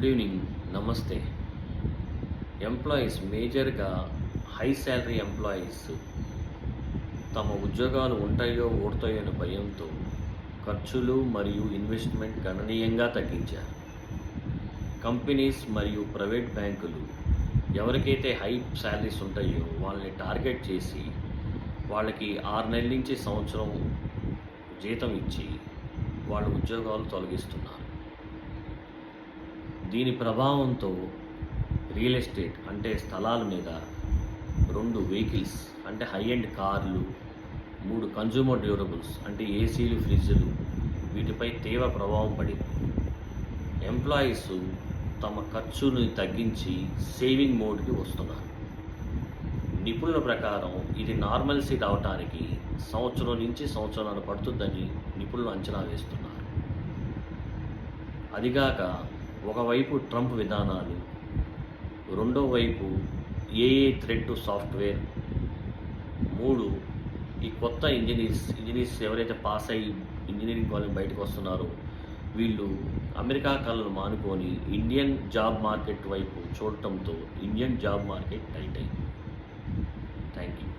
Good evening. నమస్తే. Employees మేజర్గా high salary employees తమ ఉద్యోగాలు ఉంటాయో ఓడతాయో అనే భయంతో ఖర్చులు మరియు ఇన్వెస్ట్మెంట్ గణనీయంగా తగ్గించారు. కంపెనీస్ మరియు ప్రైవేట్ బ్యాంకులు ఎవరికైతే హై శాలరీస్ ఉంటాయో వాళ్ళని టార్గెట్ చేసి వాళ్ళకి 6 నెలల నుంచి సంవత్సరం జీతం ఇచ్చి వాళ్ళ ఉద్యోగాలు తొలగిస్తున్నారు. దీని ప్రభావంతో రియల్ ఎస్టేట్ అంటే స్థలాల మీద 2 వెహికల్స్ అంటే హై ఎండ్ కార్లు, 3 కన్జ్యూమర్ డ్యూరబుల్స్ అంటే ఏసీలు, ఫ్రిడ్జ్లు వీటిపై తీవ్ర ప్రభావం పడింది. ఎంప్లాయీస్ తమ ఖర్చుని తగ్గించి సేవింగ్ మోడ్కి వస్తున్నారు. నిపుణుల ప్రకారం ఇది నార్మల్సీ రావడానికి సంవత్సరం నుంచి సంవత్సరాలు పడుతుందని నిపుణులు అంచనా వేస్తున్నారు. అదిగాక ఒకవైపు ట్రంప్ విధానాలు, రెండో వైపు ఏఏ థ్రెడ్ టు సాఫ్ట్వేర్, 3 ఈ కొత్త ఇంజనీర్స్ ఎవరైతే పాస్ అయ్యి ఇంజనీరింగ్ కాలేజ్ బయటకు వస్తున్నారో వీళ్ళు అమెరికా కళలు మానుకొని ఇండియన్ జాబ్ మార్కెట్ వైపు చూడటంతో ఇండియన్ జాబ్ మార్కెట్ టైట్ అయింది. Thank you.